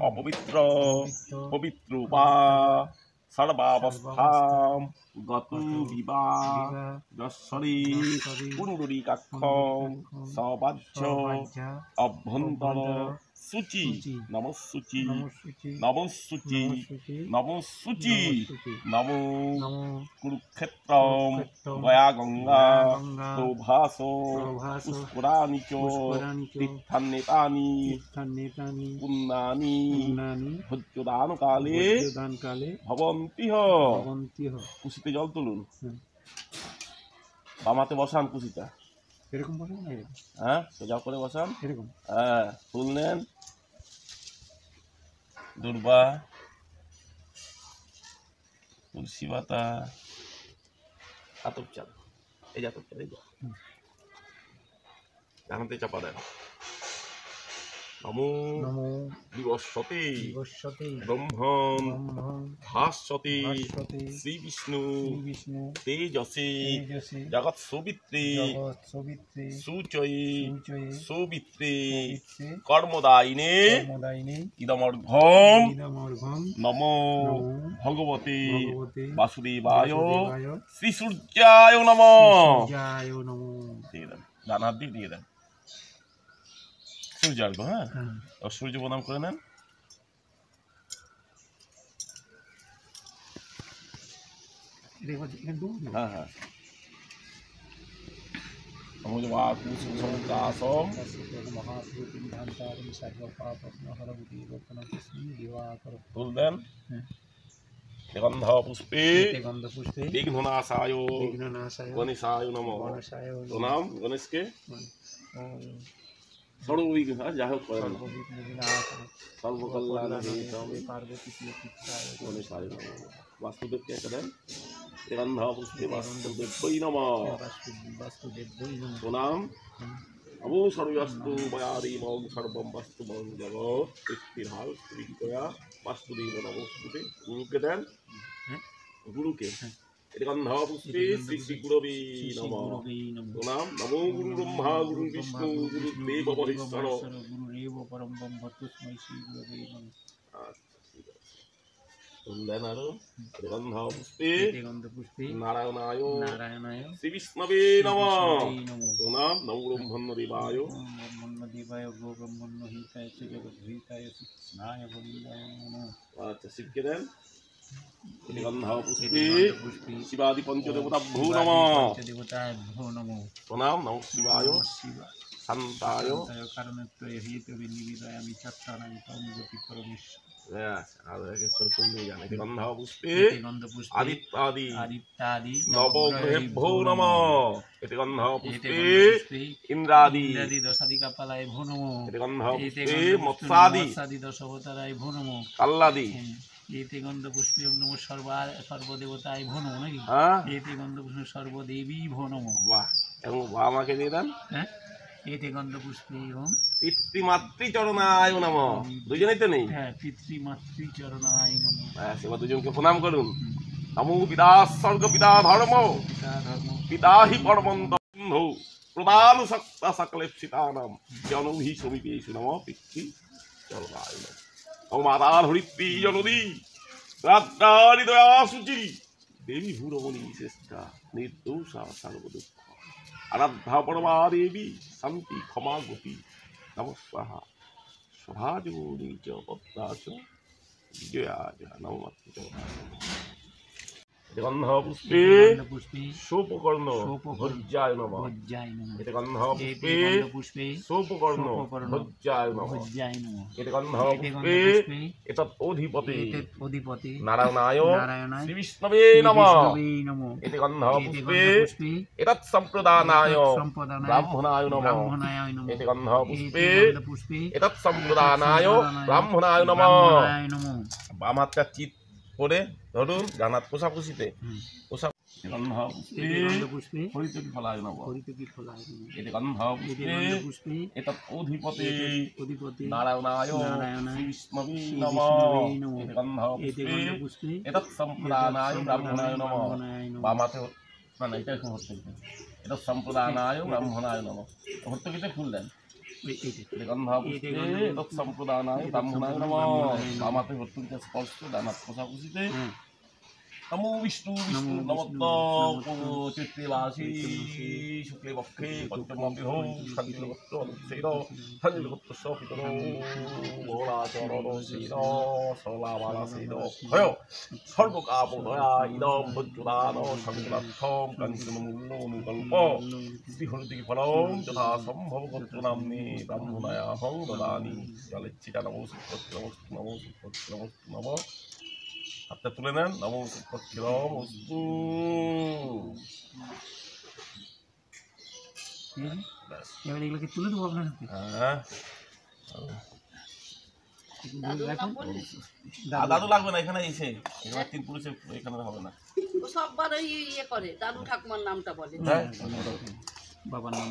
অপবিত্র পবিত্র বা সর্বাবস্থাম গত বিবাহ যশ্বরী পুণ্ডরীকাক্ষম সবাহ্য অভ্যন্তর শুচি নমঃশুচি নমঃশুচি নমঃশুচি নম কুরুক্ষেত্র গয়া গঙ্গা প্রভাস পুষ্করাণি চ তীর্থান্বিতানি পুণ্যানি ভোজ্যদান কালে ভবন্তিহ। কুশিতে জল তুলুন, বামাতে বসান কুশিটা, এরকম বসান না? হ্যাঁ সোজা করে বসান, এরকম। হ্যাঁ ফুল নেন, দুর্বা তুলসী পাতা আতপ চাল, এই যে আতপ চাল, এই ডানাতে চাপা দেন। নমো বিবস্বতে ব্রহ্মণ ভাস্বতে শ্রী বিষ্ণু তেজসে জগৎ সৌবিত্রে সুচয়ে সৌবিত্রে কর্মদায়িনে ইদমর্ঘম নমো ভগবতে বাসুদেবায় শ্রী সূর্যায় নমঃ। দিয়ে দেন, ডান হাত দিয়ে দিয়ে দেন সূর্যার্ঘ। হ্যাঁ সূর্য প্রণাম করে নেন। হ্যাঁ হ্যাঁ ফুল দেন। গন্ধ পুষ্পে বিঘ্ননাশায় গণেশায় নমঃ। প্রণাম গণেশকে। সর্ববিঘ্ন যা হোক করেন, সর্বকল্যাণ গণেশায় নমঃ। বাস্তুদেবকে এঁকে দেন। গন্ধ পুষ্পে বাস্তুদেব্যৈ নমঃ। প্রণাম। নমো সর্বস্তু ময়াদেবং সর্বম বাস্তু মং জগৎ পৃথিবীহাল বিক্রয়া বাস্তুদেব নমস্তুতে। গুরুকে দেন, গুরুকে। গন্ধ পুষ্পে শ্রী শ্রী গুরবে নমঃ। প্রণাম। নমো গুরু ব্রহ্মা গুরু বিষ্ণু গুরুদেব মহেশ্বর। দেন আরো। গন্ধ পুষ্পে নারায়ণায় শ্রী বিষ্ণবে নমঃ। প্রণাম। নমো ব্রহ্মণ্য দেবায় আচ্ছা শিবকে দেন। গন্ধ পুষ্পে শিবাদি পঞ্চদেবতাভ্যো নমঃ। প্রণাম। নমঃ শিবায় শান্তায় গন্ধ পুষ্পে আদিত্যাদি নবগ্রহেভ্যো নমঃ। গন্ধ পুষ্পে ইন্দ্রাদি দশাদিকাপালায় ভো নমঃ। গন্ধ পুষ্পে মৎস্যাদি দশাবতারায় ভো নমঃ। কাল্লাদি এতে গন্ধ পুষ্পে নম সর্বদেবতায় ভো নমঃ। নাকি এতে গন্ধ পুষ্পে সর্বদেবী ভো নমঃ। বাহ, এবং আমাকে দিয়ে দেন। হ্যাঁ এতে গন্ধ পুষ্পে পিতৃমাতৃচরণায় নমঃ। দুজনেই তো নেই? হ্যাঁ পিতৃমাতৃচরণায় নমঃ। এবার দুজনকে প্রণাম করুন। নমো পিতা স্বর্গ পিতা ধর্ম পিতা হি পরমন্ত বন্ধু প্রধান সত্তা সকলেপ্সিতানাম জনহি সমীপেষু নমঃ পিতৃচরণায় নমঃ। ও মাতা ধরিত্রী জননী রাত্রাণি দয়া শুচি দেবী ভূরমণি শ্রেষ্ঠা নির্দোষা সর্বদুঃখ আরাধ্যা পরমা দেবী শান্তি ক্ষমা গতি নমঃস্বাহা স্বভাজনী চ পদ্মাচ বিজয়া নমঃ। গন্ধ পুষ্পে সোপকর্ণ ভজ্জায় নমঃ। গন্ধ পুষ্পে সোপকর্ণ ভজ্জায় নমঃ। গন্ধ পুষ্পে এতৎ অধিপতি নারায়ণায় শ্রী বিষ্ণবে নমঃ। গন্ধ পুষ্পে এতৎ সম্প্রদানায় ব্রাহ্মণায় নমঃ। গন্ধ পুষ্পে এতৎ সম্প্রদানায় ব্রাহ্মণায় নমঃ। বাম হাতটা চিত করে ধরুন, ডানাত কোষাকুষিতে কোষা। গন্ধ পুষ্পে হরিতকি ফলায় নমঃ। গন্ধ পুষ্পে এতৎ অধিপতি নারায়ণায় শ্রী বিষ্ণবে নমঃ। গন্ধ পুষ্পে এতৎ সম্প্রদানায় ব্রাহ্মণায় নমঃ। বাম হাতে না না এটা এখন হর্তকিতে এতৎ সম্প্রদানায় ব্রাহ্মণায় নমঃ। হর্তকিতে ফুল দেন। গন্ধাপুষ্পে তৎসম্প্রদানায় ব্রাহ্মণায় নমঃ। বামাতে হর্তুকে স্পর্শ ডানাত কোষাকুষিতে নমো বিষ্ণু বিষ্ণু নমঃ চিত্তবাসী শুক্লে পক্ষে পঞ্চমবিহ শান্তিলগত্র অনুচ্ছেদ শান্তিলগত্র পিতর ভোলাচরণ শ্রীর সরলাবালাসীন ক্ষয় সর্বকামদয়া ইদম বজ্রদান সংকুলার্থম কাঞ্চনমূল্য অনুকল্প শ্রীহরিদিকে ফলম যথা সম্ভব গোত্র নাম্নে ব্রাহ্মণায়াহং দদামি জলেচ্ছিটা নমো সুপত্র নমস্তু নমো সুপত্র নমস্তু নম। হাতটা তুলে নেন নমো সুপত্রম অস্তু। এবার এগুলোকে তুলে দেবো আপনার হাতে। হ্যাঁ দাদু লাগবে না এখানে এসে, এখানে 3 পুরুষের এখানে হবে না। সববার ইয়ে করে দাদু ঠাকুমার নামটা বলে। হ্যাঁ বাবার নাম